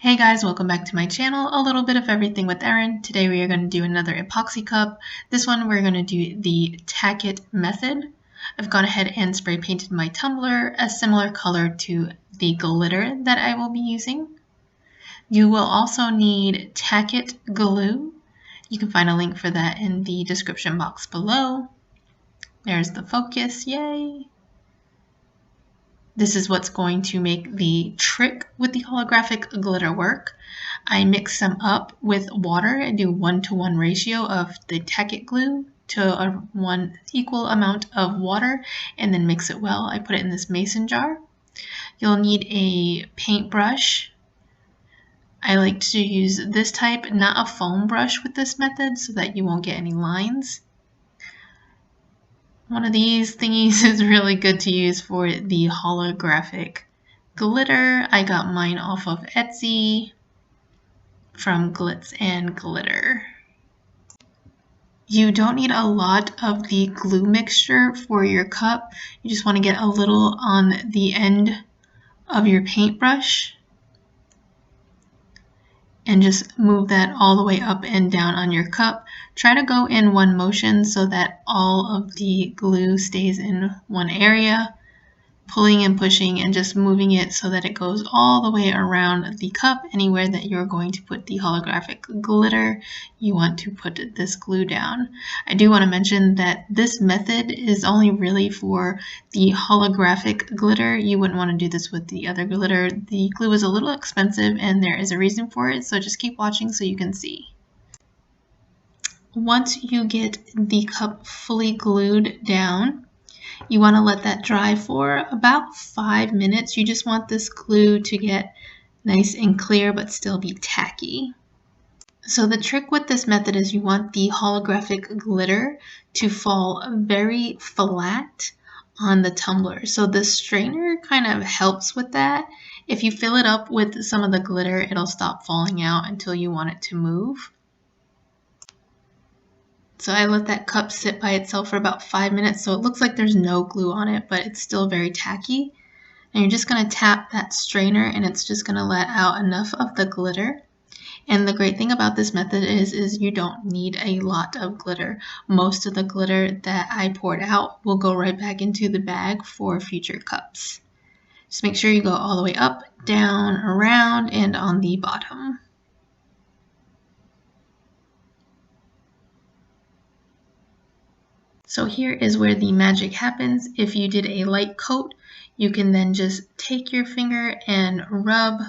Hey guys, welcome back to my channel, a little bit of everything with Erin. Today we are going to do another epoxy cup. This one we're going to do the Tack It method. I've gone ahead and spray painted my tumbler a similar color to the glitter that I will be using. You will also need Tack It glue. You can find a link for that in the description box below. There's the focus, yay! This is what's going to make the trick with the holographic glitter work. I mix them up with water. I do 1-to-1 ratio of the Tack It glue to one equal amount of water and then mix it well. I put it in this mason jar. You'll need a paintbrush. I like to use this type, not a foam brush with this method so that you won't get any lines. One of these thingies is really good to use for the holographic glitter. I got mine off of Etsy from Glitz and Glitter. You don't need a lot of the glue mixture for your cup. You just want to get a little on the end of your paintbrush and just move that all the way up and down on your cup. Try to go in one motion so that all of the glue stays in one area, pulling and pushing and just moving it so that it goes all the way around the cup. Anywhere that you're going to put the holographic glitter, you want to put this glue down. I do want to mention that this method is only really for the holographic glitter. You wouldn't want to do this with the other glitter. The glue is a little expensive and there is a reason for it, so just keep watching so you can see. Once you get the cup fully glued down, you want to let that dry for about 5 minutes. You just want this glue to get nice and clear but still be tacky. So the trick with this method is you want the holographic glitter to fall very flat on the tumbler. So the strainer kind of helps with that. If you fill it up with some of the glitter, it'll stop falling out until you want it to move. So I let that cup sit by itself for about 5 minutes, so it looks like there's no glue on it, but it's still very tacky. And you're just going to tap that strainer and it's just going to let out enough of the glitter. And the great thing about this method is you don't need a lot of glitter. Most of the glitter that I poured out will go right back into the bag for future cups. Just make sure you go all the way up, down, around, and on the bottom. So here is where the magic happens. If you did a light coat, you can then just take your finger and rub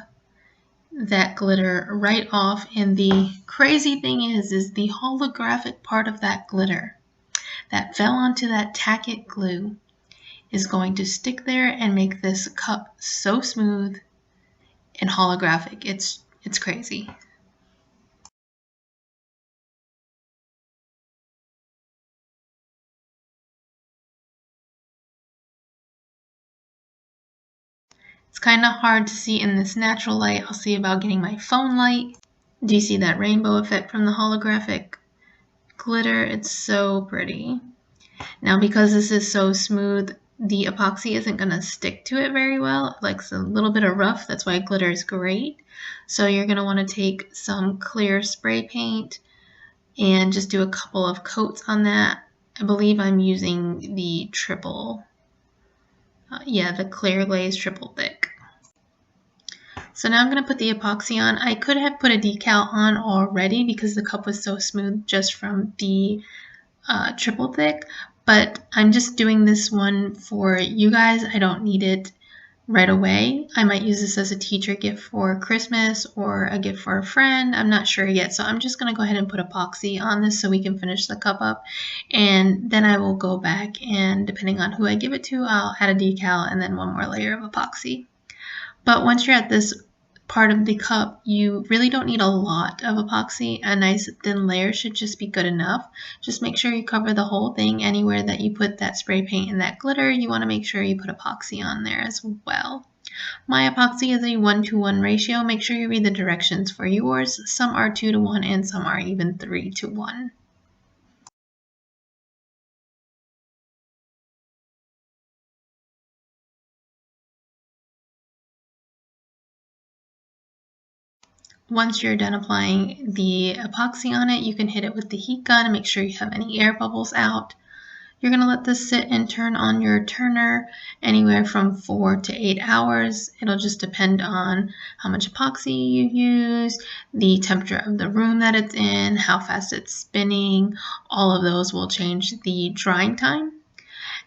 that glitter right off. And the crazy thing is the holographic part of that glitter that fell onto that Tack It glue is going to stick there and make this cup so smooth and holographic. It's crazy. It's kind of hard to see in this natural light. I'll see about getting my phone light. Do you see that rainbow effect from the holographic glitter? It's so pretty. Now because this is so smooth, the epoxy isn't going to stick to it very well. It likes a little bit of rough. That's why glitter is great. So you're going to want to take some clear spray paint and just do a couple of coats on that. I believe I'm using the triple, the clear glaze triple thick. So now I'm going to put the epoxy on. I could have put a decal on already because the cup was so smooth just from the triple thick, but I'm just doing this one for you guys. I don't need it right away. I might use this as a teacher gift for Christmas or a gift for a friend. I'm not sure yet, so I'm just going to go ahead and put epoxy on this so we can finish the cup up, and then I will go back and depending on who I give it to, I'll add a decal and then one more layer of epoxy. But once you're at this part of the cup, you really don't need a lot of epoxy. A nice thin layer should just be good enough. Just make sure you cover the whole thing. Anywhere that you put that spray paint and that glitter, you want to make sure you put epoxy on there as well. My epoxy is a 1-to-1 ratio. Make sure you read the directions for yours. Some are 2-to-1 and some are even 3-to-1. Once you're done applying the epoxy on it, you can hit it with the heat gun and make sure you have any air bubbles out. You're going to let this sit and turn on your turner anywhere from 4 to 8 hours. It'll just depend on how much epoxy you use, the temperature of the room that it's in, how fast it's spinning. All of those will change the drying time.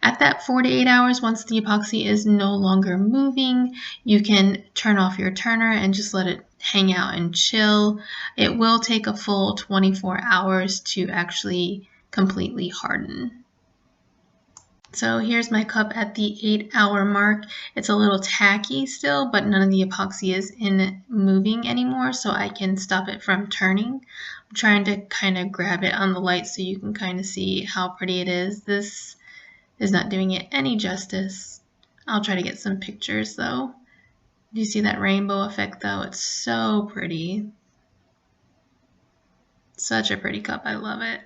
At that 4 to 8 hours, once the epoxy is no longer moving, you can turn off your turner and just let it hang out and chill. It will take a full 24 hours to actually completely harden. So here's my cup at the 8-hour mark. It's a little tacky still, but none of the epoxy is in moving anymore, so I can stop it from turning. I'm trying to kind of grab it on the light so you can kind of see how pretty it is. This is not doing it any justice. I'll try to get some pictures though. Do you see that rainbow effect though? It's so pretty. Such a pretty cup. I love it.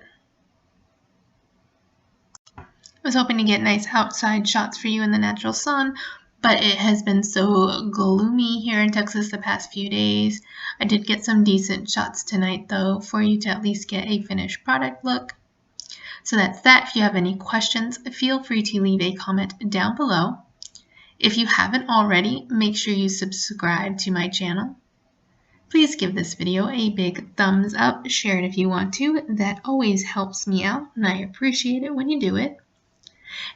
I was hoping to get nice outside shots for you in the natural sun, but it has been so gloomy here in Texas the past few days. I did get some decent shots tonight though for you to at least get a finished product look. So that's that. If you have any questions, feel free to leave a comment down below. If you haven't already, make sure you subscribe to my channel. Please give this video a big thumbs up, share it if you want to. That always helps me out, and I appreciate it when you do it.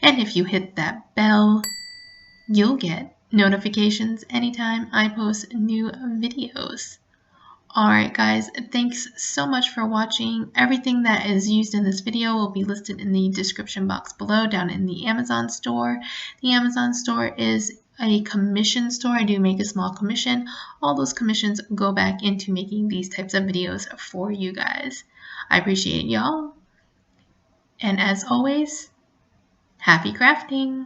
And if you hit that bell, you'll get notifications anytime I post new videos. Alright guys, thanks so much for watching. Everything that is used in this video will be listed in the description box below down in the Amazon store. The Amazon store is a commission store. I do make a small commission. All those commissions go back into making these types of videos for you guys. I appreciate y'all. And as always, happy crafting!